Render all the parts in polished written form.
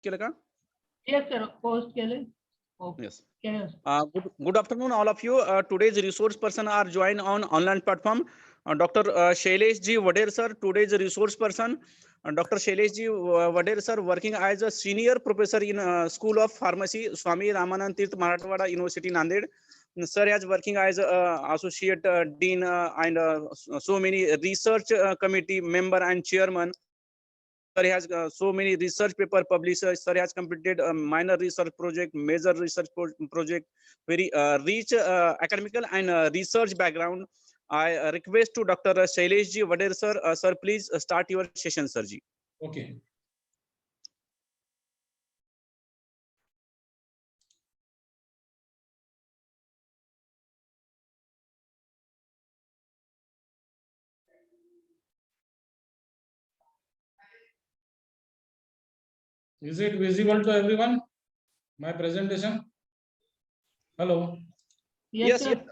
केलं का? Yes, sir. Post केले. Okay. Yes. Yes. Good afternoon, all of you. Today's resource person are joined on online platform. Dr. S.J.WADHER sir, today's resource person. Dr. S.J.WADHER sir, working as a senior professor in School of Pharmacy, Swami Ramanand Tirth Marathwada University, Nanded. Sir is working as associate dean and so many research committee member and chairman. Sir has so many research paper published. Sir has completed a minor research project, major research project, very rich academical and research background. I request to Dr. S.J.WADHER sir. Sir, please start your session, sir ji. Okay. Is it visible to everyone? My presentation? Hello. Yes, sir. Yes.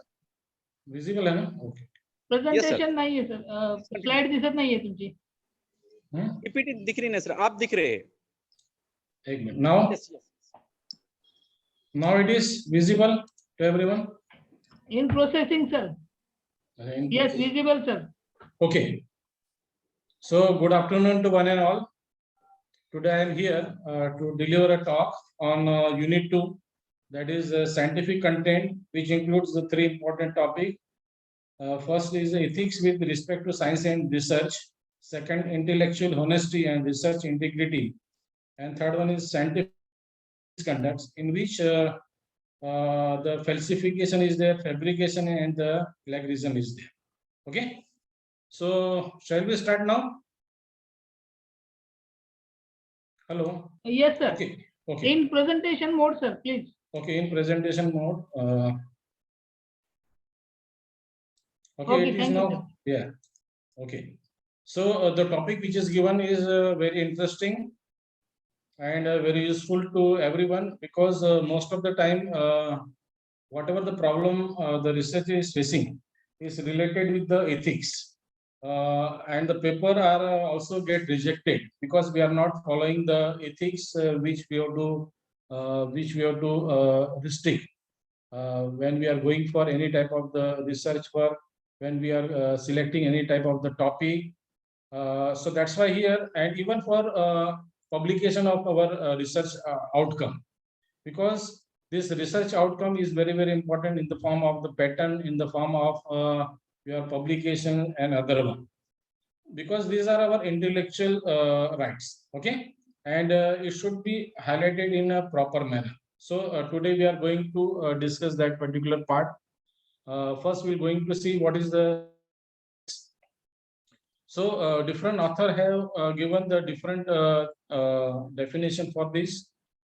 Visible है ना? Okay. Presentation नहीं है sir. Slide दिसत नहीं है तुमची. PPT दिख रही नहीं सर, आप दिख रहे हैं. एक minute. Now. Yes. Now it is visible to everyone. In processing, sir. Yes, visible, sir. Okay. So good afternoon to one and all. Today I am here to deliver a talk on Unit 2, that is scientific content, which includes the three important topics. First is ethics with respect to science and research. Second, intellectual honesty and research integrity. And third one is scientific conducts, in which the falsification is there, fabrication and the plagiarism is there. Okay. So shall we start now? Hello. Yes, sir. Okay. Okay. In presentation mode, sir, please. Okay, in presentation mode. Okay, it is now. Yeah. Okay. So the topic which is given is very interesting and very useful to everyone, because most of the time, whatever the problem the research is facing is related with the ethics. And the paper are also get rejected because we are not following the ethics which we have to restrict when we are going for any type of the research work, when we are selecting any type of the topic. So that's why here, and even for publication of our research outcome, because this research outcome is very, very important in the form of the patent, in the form of your publication and other one, because these are our intellectual rights. Okay. And it should be highlighted in a proper manner. So today we are going to discuss that particular part. First we're going to see what is the. So different author have given the different definition for this.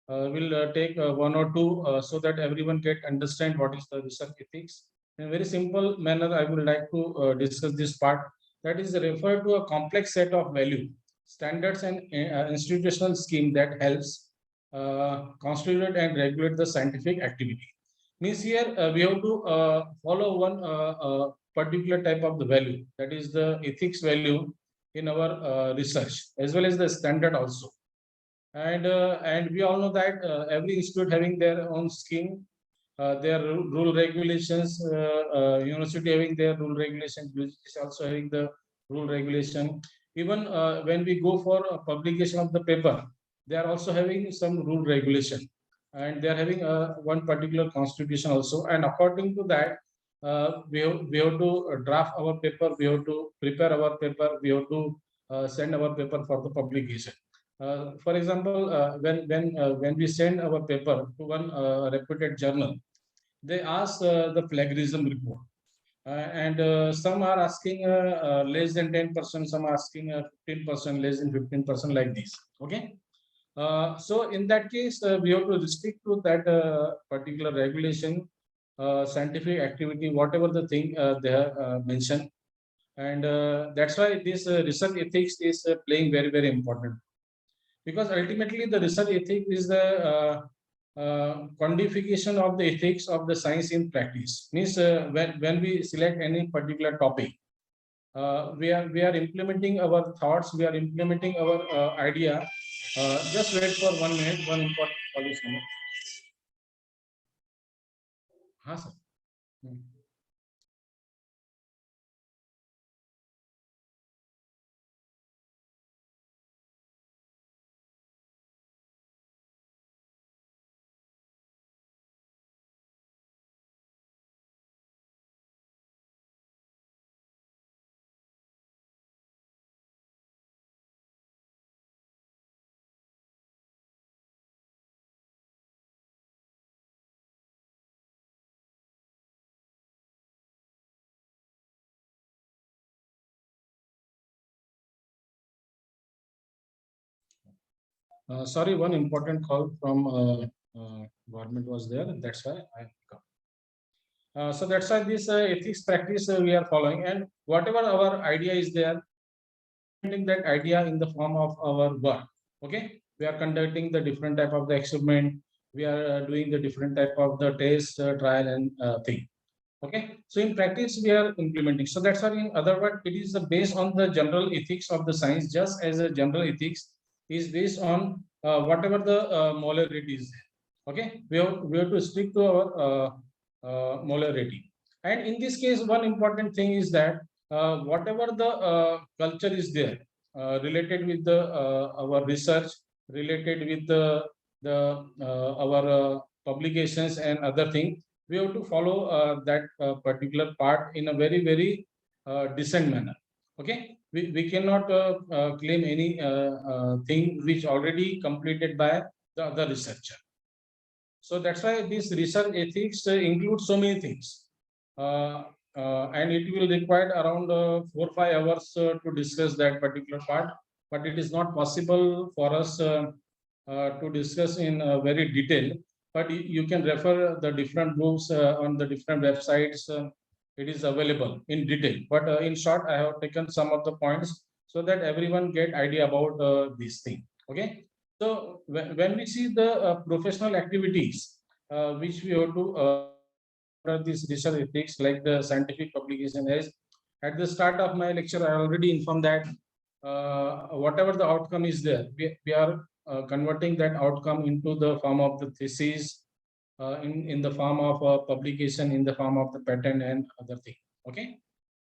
We'll take one or two so that everyone can understand what is the research ethics. In a very simple manner, I would like to discuss this part. That is referred to a complex set of value, standards and institutional scheme that helps constitute and regulate the scientific activity. Means here we have to follow one particular type of the value, that is the ethics value in our research, as well as the standard also. And we all know that every institute having their own scheme, their rule regulations, university having their rule regulations, is also having the rule regulation. Even when we go for a publication of the paper, they are also having some rule regulation, and they are having one particular constitution also. And according to that, we have to draft our paper, we have to prepare our paper, we have to send our paper for the publication. For example, when we send our paper to one reputed journal, they ask the plagiarism report, and some are asking less than 10%, some are asking 15%, less than 15%, like this. Okay. So in that case, we have to restrict to that particular regulation, scientific activity, whatever the thing they have mentioned, and that's why this research ethics is playing very, very important. Because ultimately the research ethics is the quantification of the ethics of the science in practice. Means when we select any particular topic, we are implementing our thoughts, we are implementing our idea Just wait for 1 minute. One important call is coming. हाँ sir. Sorry, one important call from government was there. That's why I come. So that's why this ethics practice we are following, and whatever our idea is there, that idea in the form of our work. Okay, we are conducting the different type of the experiment. We are doing the different type of the test, trial, and thing. Okay, so in practice we are implementing. So that's why, in other words, it is based on the general ethics of the science, just as a general ethics is based on whatever the molarity is there. Okay, we have to stick to our molarity. And in this case, one important thing is that whatever the culture is there related with the our research, related with the our publications and other thing, we have to follow that particular part in a very decent manner. Okay, we cannot claim any thing which already completed by the other researcher. So that's why this research ethics includes so many things, and it will require around 4-5 hours to discuss that particular part. But it is not possible for us to discuss in very detail. But you can refer the different books on the different websites. It is available in detail. But in short, I have taken some of the points so that everyone get idea about this thing. Okay. So when we see the professional activities which we have to this research ethics, like the scientific publication is, at the start of my lecture, I already informed that whatever the outcome is there, we are converting that outcome into the form of the thesis, in the form of a publication, in the form of the patent and other thing. Okay.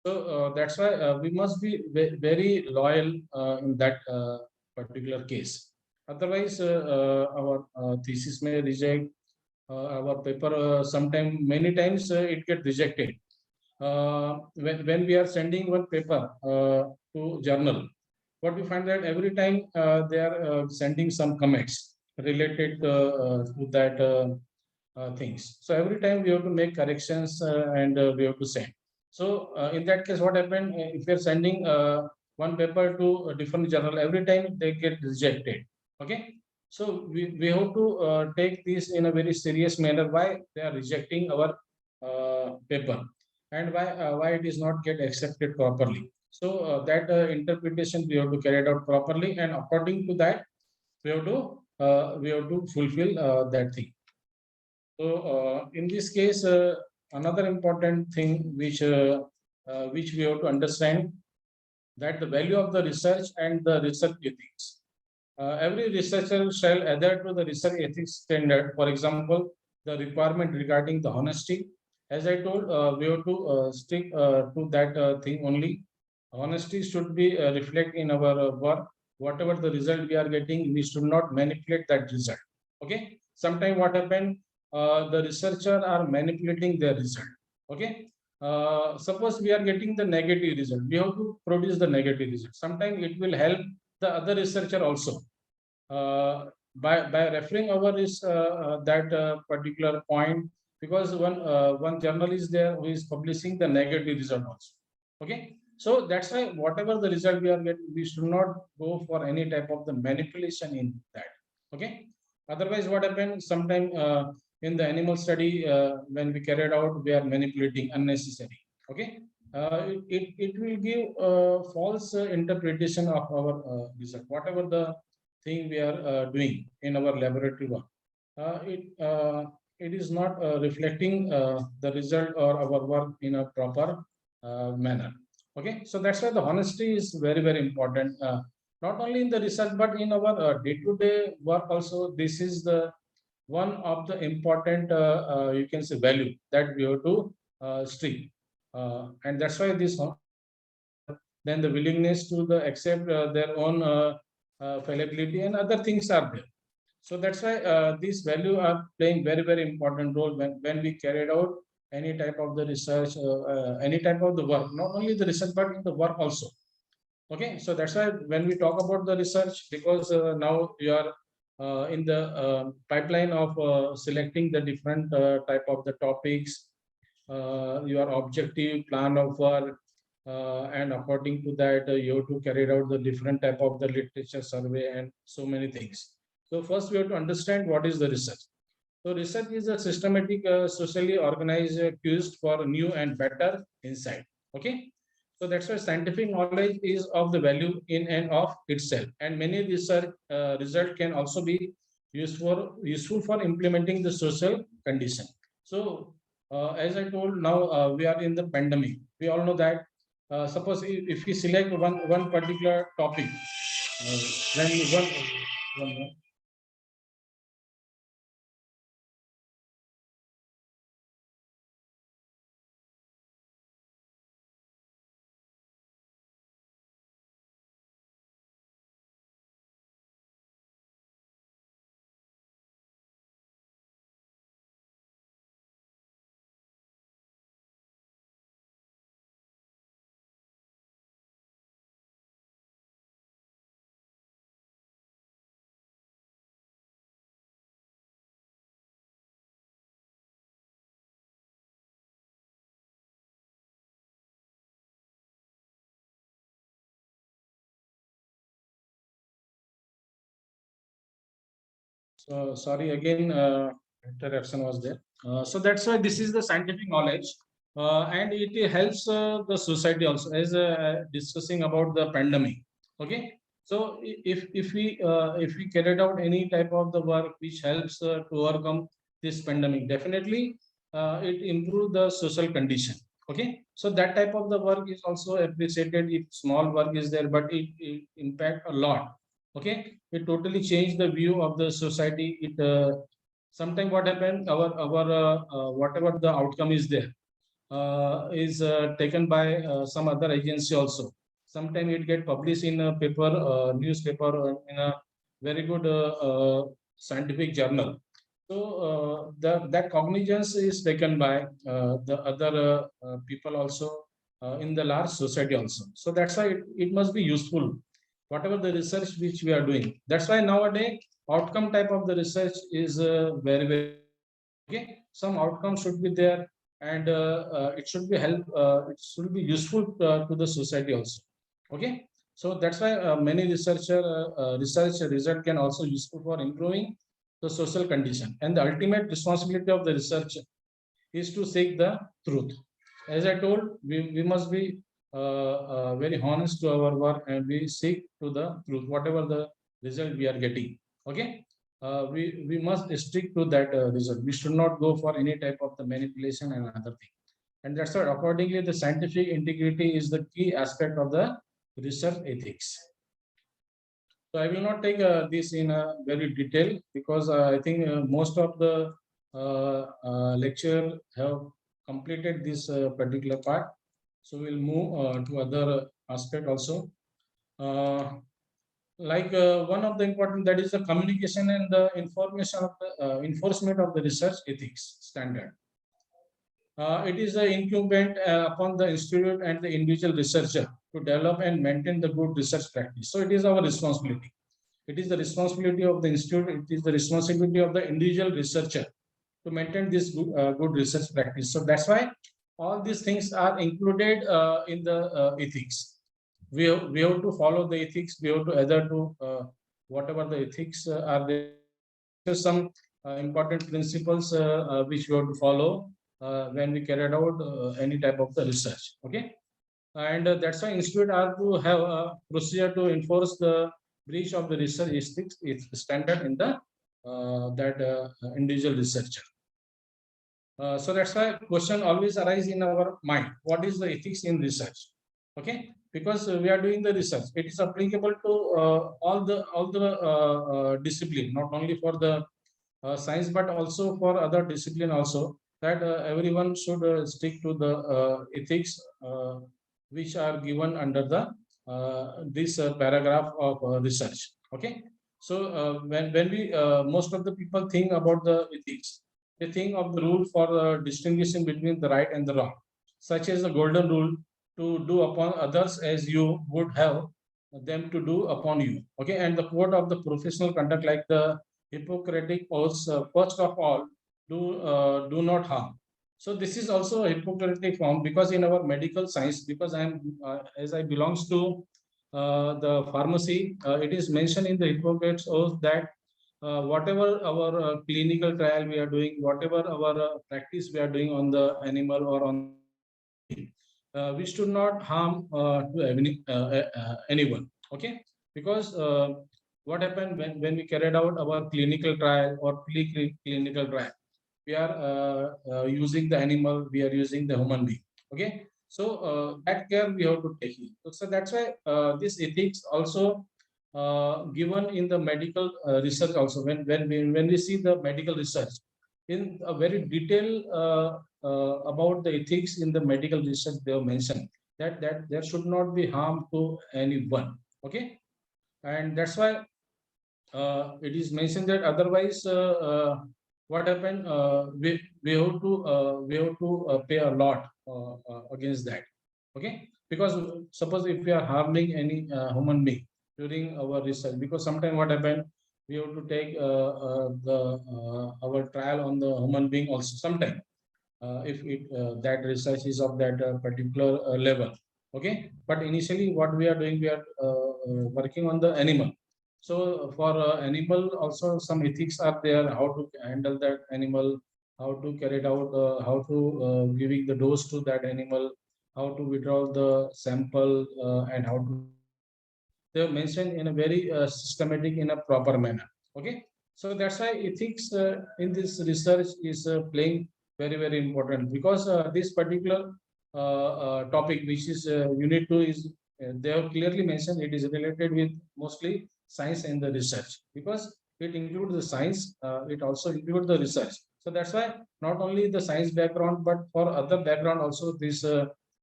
So that's why we must be very loyal in that particular case. Otherwise, our thesis may reject, our paper sometime, many times it get rejected. When we are sending one paper to journal, what we find that every time they are sending some comments related to that things. So every time we have to make corrections and we have to send. So in that case, what happened if you are sending one paper to a different journal, every time they get rejected. Okay. So we have to take this in a very serious manner. Why they are rejecting our paper, and why it is not get accepted properly. So that interpretation we have to carry it out properly, and according to that, we have to fulfill that thing. So in this case, another important thing which we have to understand, that the value of the research and the research ethics. Every researcher shall adhere to the research ethics standard. For example, the requirement regarding the honesty. As I told, we have to stick to that thing only. Honesty should be reflect in our work. Whatever the result we are getting, we should not manipulate that result. Okay. Sometimes what happened, the researcher are manipulating their result. Okay. Suppose we are getting the negative result, we have to produce the negative result. Sometimes it will help the other researcher also by referring over is that particular point, because one journal is there who is publishing the negative result also. Okay. So that's why whatever the result we are getting, we should not go for any type of the manipulation in that. Okay. Otherwise, what happens sometime in the animal study, when we carried out, we are manipulating unnecessary. Okay. It will give false interpretation of our result. Whatever the thing we are doing in our laboratory work, it is not reflecting the result or our work in a proper manner. Okay. So that's why the honesty is very important not only in the research, but in our day-to-day work also. This is the one of the important, you can say, value that we have to strict. And that's why this then the willingness to the accept their own fallibility and other things are there. So that's why these value are playing very important role when we carried out any type of the research, any type of the work, not only the research but in the work also. Okay, so that's why when we talk about the research, because now you are in the pipeline of selecting the different type of the topics, your objective plan of work, and according to that you have to carry out the different type of the literature survey and so many things. So first we have to understand what is the research. So research is a systematic, socially organized quest for new and better insight. Okay. So that's why scientific knowledge is of the value in and of itself, and many research result can also be useful for implementing the social condition. So as I told, now we are in the pandemic. We all know that. Suppose if we select one particular topic, then one So sorry again, interruption was there. So that's why this is the scientific knowledge, and it helps the society also, as discussing about the pandemic. Okay, so if we carried out any type of the work which helps to overcome this pandemic, definitely it improve the social condition. Okay, so that type of the work is also appreciated if small work is there, but it impact a lot. Okay, it totally changed the view of the society. It sometimes what happened, our whatever the outcome is there is taken by some other agency also. Sometimes it get published in a paper, newspaper, or in a very good scientific journal. So that cognizance is taken by the other people also in the large society also. So that's why it must be useful, whatever the research which we are doing. That's why nowadays outcome type of the research is very okay. Some outcome should be there, and it should be help. It should be useful to the society also. Okay, so that's why many research result can also useful for improving the social condition, and the ultimate responsibility of the researcher is to seek the truth. As I told, we must be very honest to our work, and we seek to the truth, whatever the result we are getting. Okay, we must stick to that result. We should not go for any type of the manipulation and other thing. And that's why, accordingly, the scientific integrity is the key aspect of the research ethics. So I will not take this in a very detail, because I think most of the lecture have completed this particular part. So we'll move to other aspect also. Like one of the important, that is the communication and the information of the enforcement of the research ethics standard. It is incumbent upon the institute and the individual researcher to develop and maintain the good research practice. So it is our responsibility. It is the responsibility of the institute. It is the responsibility of the individual researcher to maintain this good research practice. So that's why all these things are included in the ethics. We have to follow the ethics. We have to adhere to whatever the ethics are there. There's some important principles which we have to follow when we carried out any type of the research. Okay, and that's why institute are to have a procedure to enforce the breach of the research ethics standard in the that individual researcher. So that's why question always arise in our mind: what is the ethics in research? Okay, because we are doing the research. It is applicable to all the discipline, not only for the science but also for other discipline also, that everyone should stick to the ethics which are given under the this paragraph of research. Okay, so when we most of the people think about the ethics, they think of the rule for distinguishing between the right and the wrong, such as the golden rule, to do upon others as you would have them to do upon you. Okay, and the code of the professional conduct, like the Hippocratic oaths, first of all, do not harm. So this is also a Hippocratic form, because in our medical science, because I am as I belongs to the pharmacy, it is mentioned in the Hippocrates oath that whatever our clinical trial we are doing, whatever our practice we are doing on the animal or on the human being, we should not harm to anyone. Okay, because what happened when we carried out our clinical trial or pre-clinical trial, we are using the animal, we are using the human being. Okay, so that care we have to take it. So that's why this ethics also given in the medical research also. When we see the medical research in a very detail about the ethics in the medical research, they have mentioned that there should not be harm to anyone. Okay, and that's why it is mentioned that otherwise what happened, we have to pay a lot against that. Okay, because suppose if we are harming any human being during our research, because sometimes what happened, we have to take the our trial on the human being also sometime, if it that research is of that particular level. Okay, but initially what we are doing, we are working on the animal. So for animal also some ethics are there, how to handle that animal, how to carry it out, how to giving the dose to that animal, how to withdraw the sample, and how to they are mentioned in a very systematic, in a proper manner. Okay, so that's why ethics in this research is playing very important, because this particular topic, which is unit 2, is they have clearly mentioned it is related with mostly science and the research, because it includes the science, it also includes the research. So that's why not only the science background, but for other background also, this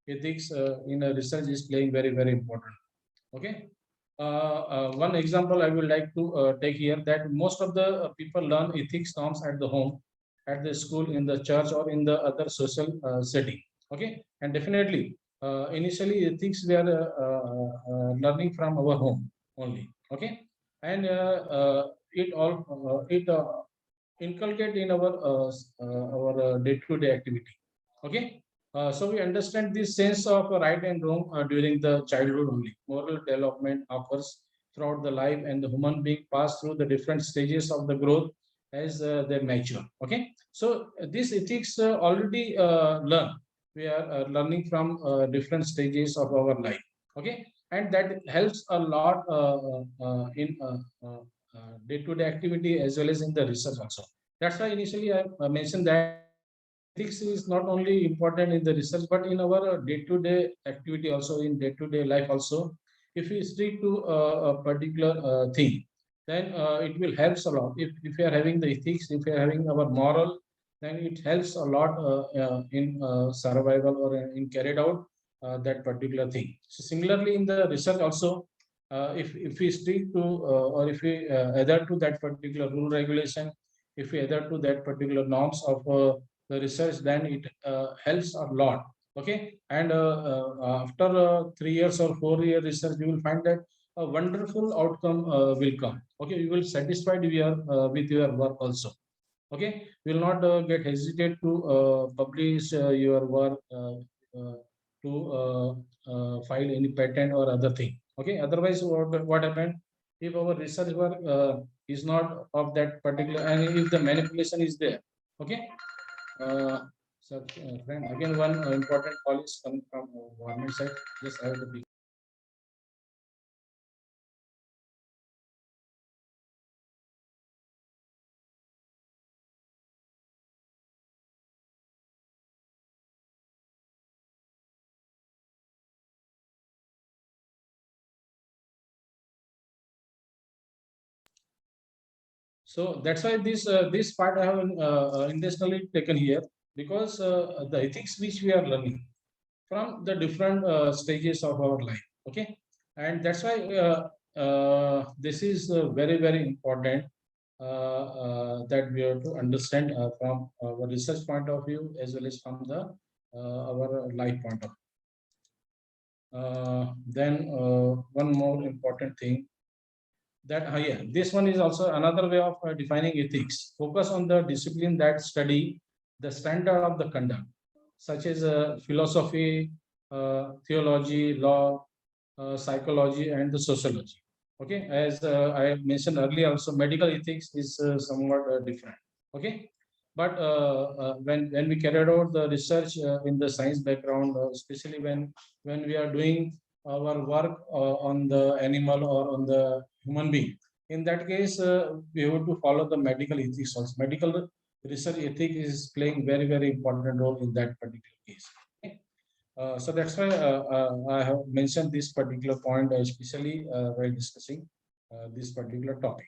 ethics in a research is playing very important. Okay, one example I would like to take here, that most of the people learn ethics norms at the home, at the school, in the church, or in the other social setting. Okay, and definitely initially ethics we are learning from our home only. Okay, and it inculcate in our day-to-day activity. Okay, so we understand this sense of right and wrong during the childhood only. Moral development occurs throughout the life, and the human being pass through the different stages of the growth as they mature. Okay, so this ethics already learn. We are learning from different stages of our life. Okay, and that helps a lot in day-to-day activity as well as in the research also. That's why initially I mentioned that ethics is not only important in the research, but in our day-to-day activity also, in day-to-day life also. If we stick to a particular thing, then it will help a lot. If we are having the ethics, if we are having our moral, then it helps a lot in survival or in carried out that particular thing. So similarly in the research also, if we stick to or if we adhere to that particular rule regulation, if we adhere to that particular norms of the research, then it helps a lot. Okay, and after 3 years or 4 year research, you will find that a wonderful outcome will come. Okay, you will satisfied with your work also. Okay, you will not get hesitate to publish your work, to file any patent or other thing. Okay, otherwise what happened, if our research work is not of that particular, and if the manipulation is there. Okay, so friend, again one important call is coming from government side. Just I have to be So that's why this part I have intentionally taken here, because the ethics which we are learning from the different stages of our life. Okay, and that's why this is very important that we have to understand from our research point of view, as well as from the our life point of view. Then one more important thing, that yeah, this one is also another way of defining ethics. Focus on the discipline that study the standard of the conduct, such as philosophy, theology, law, psychology, and the sociology. Okay, as I mentioned earlier, also medical ethics is somewhat different. Okay, but when we carried out the research in the science background, especially when we are doing our work on the animal or on the human being, in that case we have to follow the medical ethics also. Medical research ethic is playing very important role in that particular case. Okay? So that's why I have mentioned this particular point, especially while discussing this particular topic.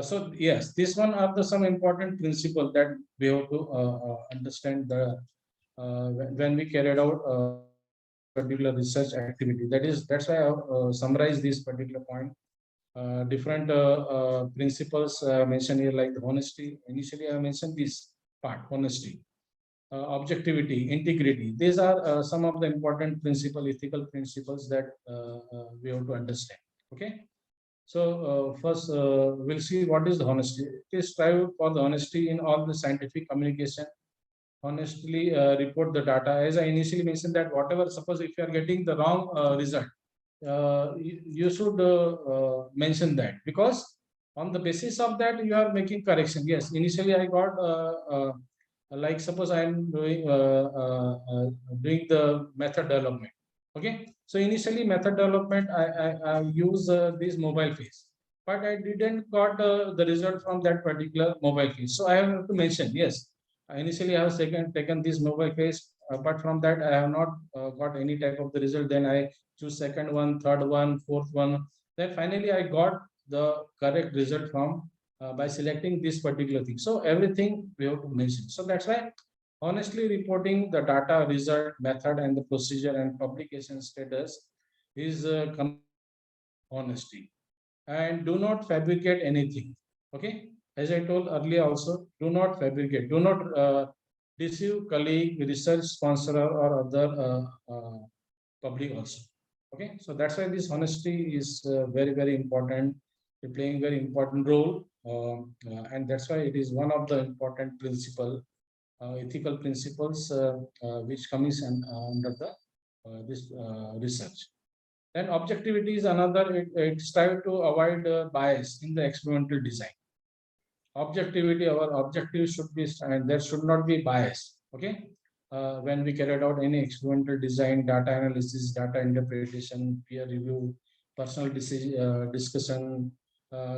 So yes, this one are the some important principles that we have to understand the when we carried out particular research activity. That's why I have summarized this particular point. Different principles mentioned here, like the honesty. Initially, I mentioned this part, honesty, objectivity, integrity. These are some of the important ethical principles that we have to understand. Okay. So first, we'll see what is the honesty. It is strive for the honesty in all the scientific communication. Honestly, report the data. As I initially mentioned, that whatever, suppose if you are getting the wrong result, you should mention that, because on the basis of that you are making correction. Yes, initially I got like suppose I am doing the method development. Okay, so initially method development I use this mobile phase, but I didn't got the result from that particular mobile phase. So I have to mention, yes, initially I have taken this mobile phase, but from that I have not got any type of the result. Then I choose second one, third one, fourth one. Then finally I got the correct result from by selecting this particular thing. So everything we have to mention. So that's why honestly reporting the data, result, method, and the procedure and publication status is honesty. And do not fabricate anything. Okay, as I told earlier also, do not fabricate, do not deceive colleague, research sponsor, or other public also. Okay, so that's why this honesty is very important, playing very important role, and that's why it is one of the important ethical principles which comes under the this research. Then objectivity is another. It strive to avoid bias in the experimental design. Objectivity, our objective should be, and there should not be bias. Okay, when we carried out any experimental design, data analysis, data interpretation, peer review, personal discussion,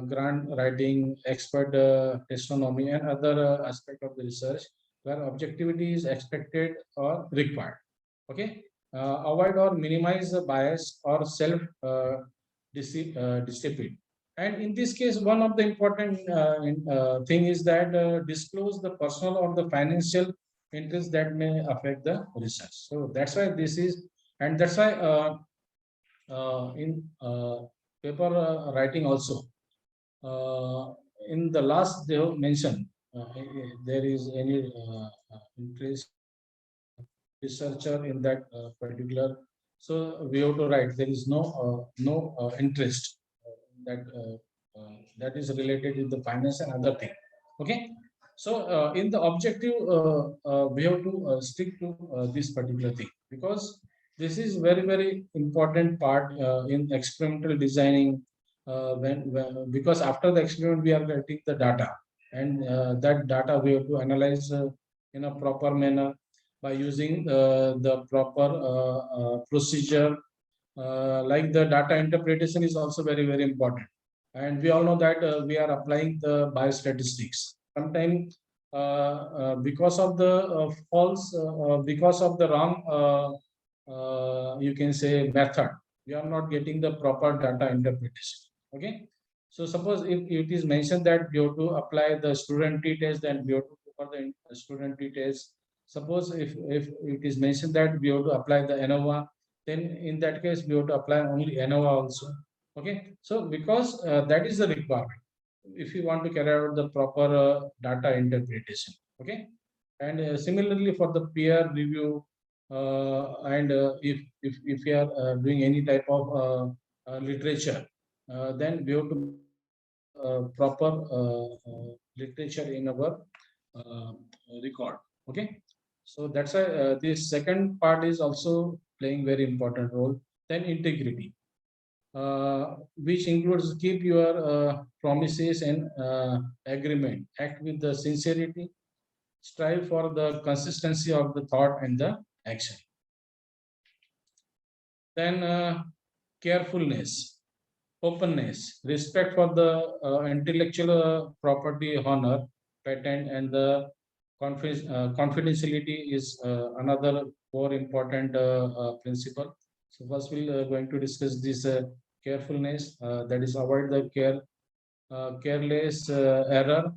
grant writing, expert testimony, and other aspect of the research where objectivity is expected or required. Okay, avoid or minimize the bias or self discipline. And in this case, one of the important thing is that disclose the personal or the financial interest that may affect the research. So that's why this is, and that's why in paper writing also, in the last they have mentioned there is any interest researcher in that particular. So we have to write there is no interest that is related with the finance and other thing. Okay, so in the objective we have to stick to this particular thing, because this is very important part in experimental designing, because after the experiment we are getting the data, and that data we have to analyze in a proper manner by using the proper procedure, like the data interpretation is also very important. And we all know that we are applying the biostatistics. Sometimes because of the false, because of the wrong, you can say method, we are not getting the proper data interpretation. Okay, So suppose if it is mentioned that we have to apply the student T test, then we have to for the student T test. Suppose if it is mentioned that we have to apply the ANOVA, then in that case we have to apply only ANOVA also. Okay, so because that is the requirement if you want to carry out the proper data interpretation. Okay, and similarly for the peer review, and if you are doing any type of literature, then we have to proper literature in our uh, record. Okay, so that's why this second part is also playing very important role. Then integrity, which includes keep your promises and agreement, act with the sincerity, strive for the consistency of the thought and the action. Then carefulness, openness, respect for the intellectual property, honor, patent, and the confidentiality is another more important principle. So first we'll going to discuss this carefulness, that is avoid the careless error,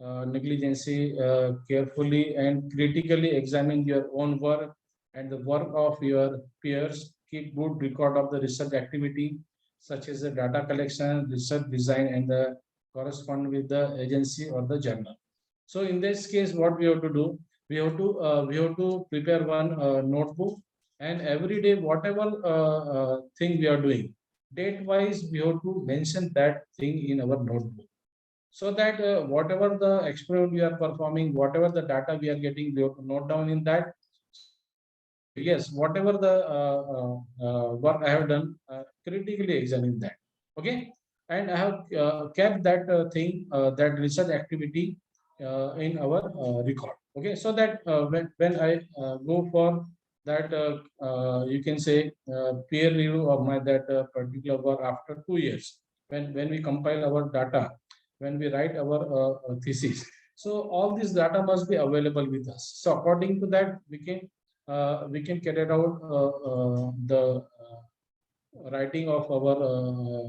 negligence, carefully and critically examine your own work and the work of your peers. Keep good record of the research activity, such as the data collection, research design, and the correspond with the agency or the journal. So in this case, what we have to do, we have to prepare one notebook, and every day, whatever thing we are doing, date wise, we have to mention that thing in our notebook, so that whatever the experiment we are performing, whatever the data we are getting, we have to note down in that. So critically, yes, whatever the work I have done, critically examine that. Okay, and I have kept that thing, that research activity in our record. Okay, so that when I go for that, you can say peer review of my that particular work after 2 years, when we compile our data, when we write our thesis. So all this data must be available with us. So according to that, we can carry out the writing of our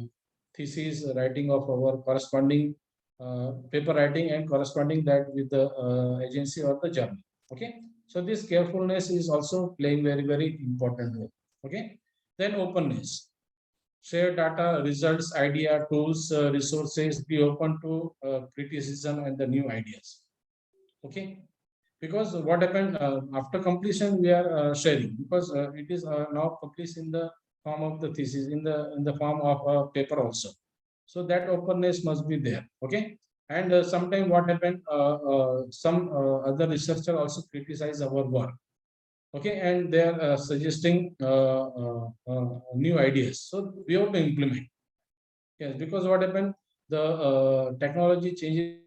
thesis, writing of our corresponding paper writing, and corresponding that with the agency or the journal. Okay, so this carefulness is also playing very important role. Okay, then openness, share data, results, idea, tools, resources, be open to criticism and the new ideas. Okay, because what happened after completion, we are sharing, because it is now published in the form of the thesis, in the form of a paper also. So that openness must be there. Okay, and sometime what happened, some other researcher also criticize our work. Okay, and they are suggesting new ideas, so we have to implement. Yes, because what happened, the technology changes.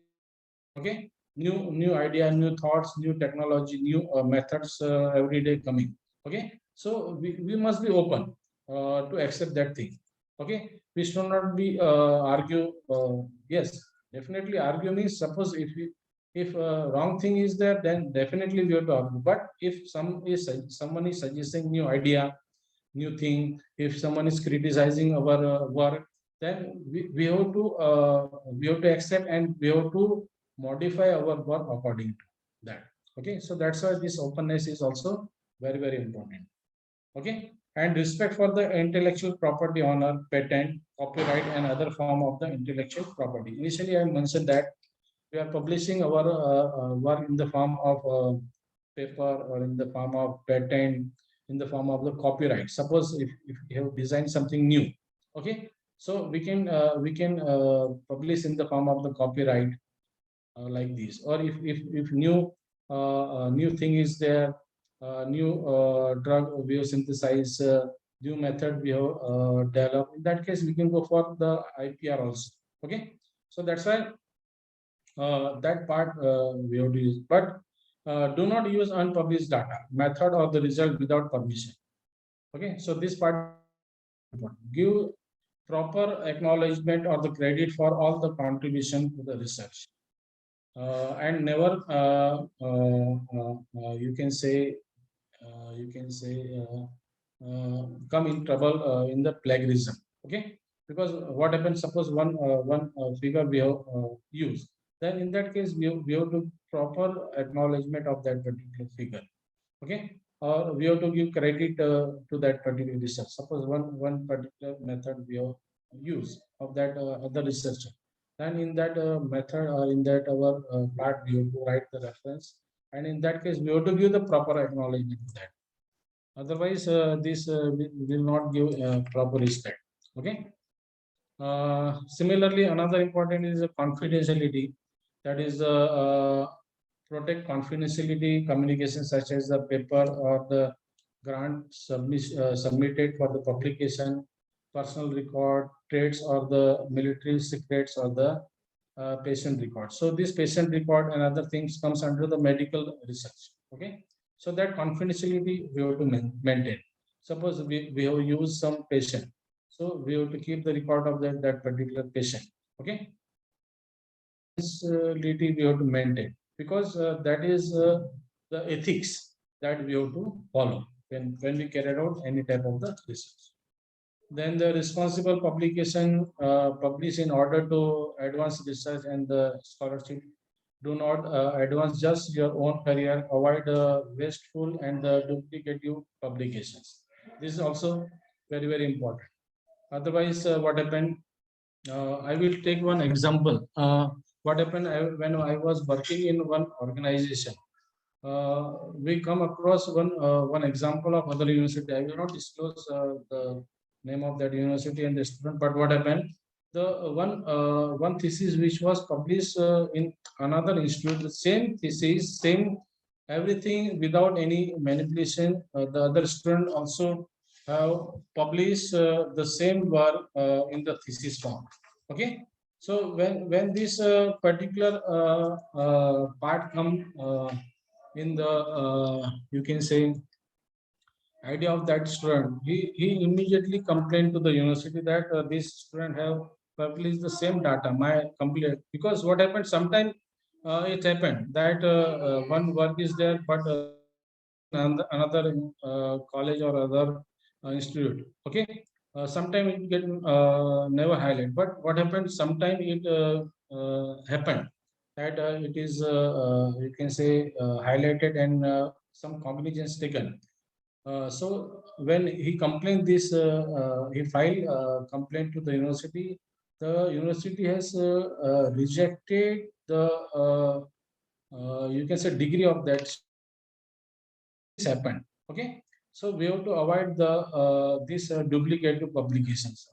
Okay, new idea, new thoughts, new technology, new methods every day coming. Okay, so we must be open to accept that thing. Okay, we should not be argue. Yes, definitely argue means, suppose if wrong thing is there, then definitely we have to argue. But if someone is suggesting new idea, new thing, if someone is criticizing our work, then we have to accept, and we have to modify our work according to that. Okay, so that's why this openness is also very important. Okay, and respect for the intellectual property, honor, patent, copyright, and other form of the intellectual property. Initially I mentioned that we are publishing our work in the form of paper, or in the form of patent, in the form of the copyright. Suppose if you have designed something new, okay, so we can publish in the form of the copyright, like this. Or if new new thing is there, new drug we have synthesized, new method we have developed, in that case we can go for the IPR also. Okay, so that's why that part we have to use. But do not use unpublished data, method, or the result without permission. Okay, so this part give proper acknowledgement or the credit for all the contribution to the research, and never you can say come in trouble in the plagiarism. Okay, because what happens, suppose one figure we have used, then in that case we have to proper acknowledgement of that particular figure. Okay, or we have to give credit to that particular research. Suppose one particular method we have used of that other researcher, then in that method or in that our part we have to write the reference, and in that case we have to give the proper acknowledgement to that. Otherwise this will not give proper respect. Okay. Similarly, another important is confidentiality. That is protect confidentiality communication such as the paper or the grant submitted for the publication, personal record, trades or the military secrets or the patient record. So this patient record and other things comes under the medical research. Okay. So that confidentiality we have to maintain. Suppose we have used some patient, so we have to keep the record of that particular patient. Okay. Confidentiality we have to maintain, because that is the ethics that we have to follow when we carry out any type of the research. Then the responsible publication, publish in order to advance research and the scholarship. Do not advance just your own career. Avoid wasteful and duplicative publications. This is also very important. Otherwise, what happened? I will take one example. What happened when I was working in one organization? We come across one example of other university. I will not disclose the name of that university and the student, but what happened? The one thesis which was published in another institute, the same thesis, same everything without any manipulation. The other student also have published the same work in the thesis form. Okay. So when this particular part come in the you can say idea of that student, he immediately complained to the university that this student have published the same data, my complete, because what happened sometimes it happened that one work is there, but another college or other institute. Okay. Sometimes it get never highlighted, but what happened sometimes it happened that it is you can say highlighted and some cognizance taken. So when he complained this, he filed a complaint to the university. The university has rejected the you can say degree of that. This happened. Okay. So we have to avoid the this duplicative publications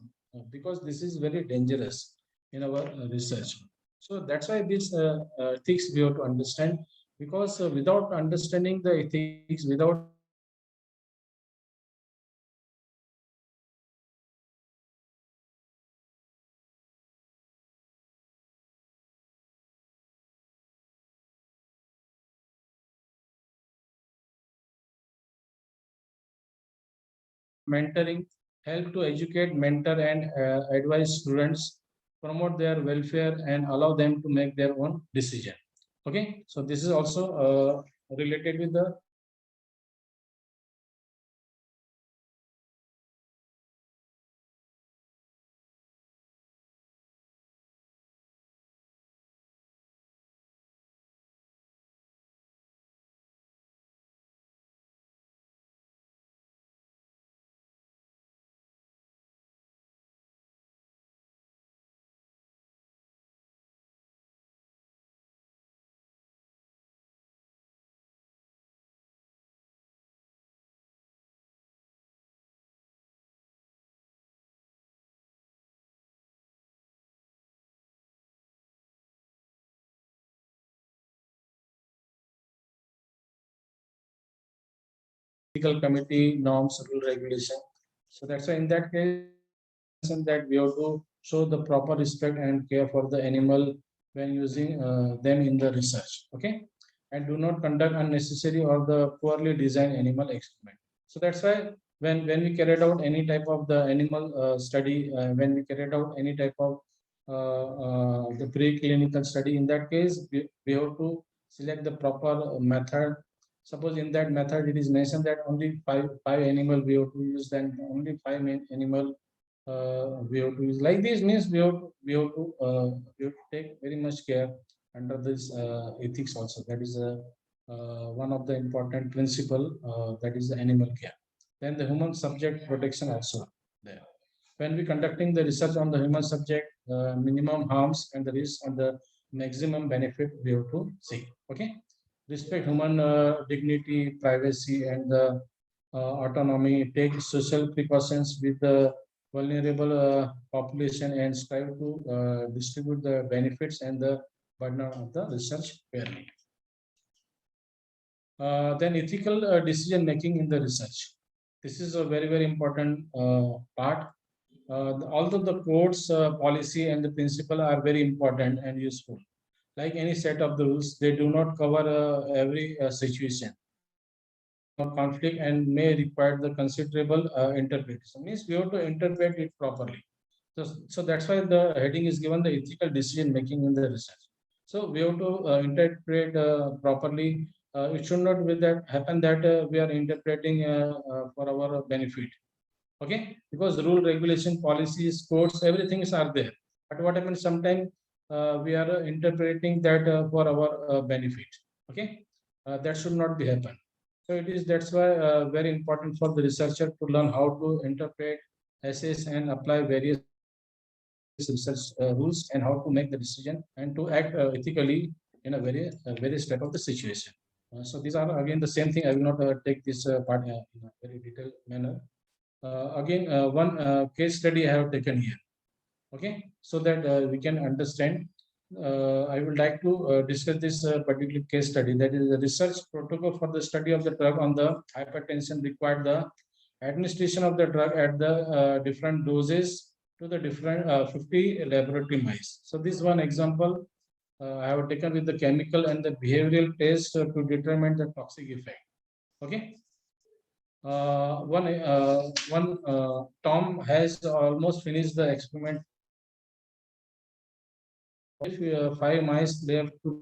because this is very dangerous in our research. So that's why this ethics we have to understand, because without understanding the ethics, without mentoring, help to educate, mentor, and advise students, promote their welfare, and allow them to make their own decision. Okay, so this is also related with the ethical committee norms, rule regulation. So that's why in that case that we have to show the proper respect and care for the animal when using them in the research. Okay, and do not conduct unnecessary or the poorly designed animal experiment. So that's why when we carried out any type of the animal study, when we carried out any type of the preclinical study, in that case we have to select the proper method. Suppose in that method it is mentioned that only five animal we have to use, then only five animal we have to use. Like this means we have to take very much care under this ethics also. That is one of the important principle, that is the animal care. Then the human subject protection also there. When we conducting the research on the human subject, minimum harms and the risk and the maximum benefit we have to see. Okay, respect human dignity, privacy, and the autonomy. Take social precautions with the vulnerable population and strive to distribute the benefits and the burden of the research fairly. Then ethical decision making in the research. This is a very important part. Although the codes, policy, and the principle are very important and useful, like any set of the rules, they do not cover every situation. Conflict and may require the considerable interpretation. Means we have to interpret it properly. So that's why the heading is given the ethical decision making in the research. So we have to interpret properly. It should not be that happen that we are interpreting for our benefit. Okay, because rule, regulation, policies, codes, everything are there. But what happens sometimes we are interpreting that for our benefit. Okay, that should not be happen. So it is, that's why very important for the researcher to learn how to interpret, assess, and apply various research rules, and how to make the decision and to act ethically in a various step of the situation. So these are again the same thing. I will not take this part in a very detailed manner. Again, one case study I have taken here. Okay, so that we can understand. I would like to discuss this particular case study. That is the research protocol for the study of the drug on the hypertension required the administration of the drug at the different doses to the different 50 laboratory mice. So this one example I have taken with the chemical and the behavioral test to determine the toxic effect. Okay. One Tom has almost finished the experiment. If 5 mice left to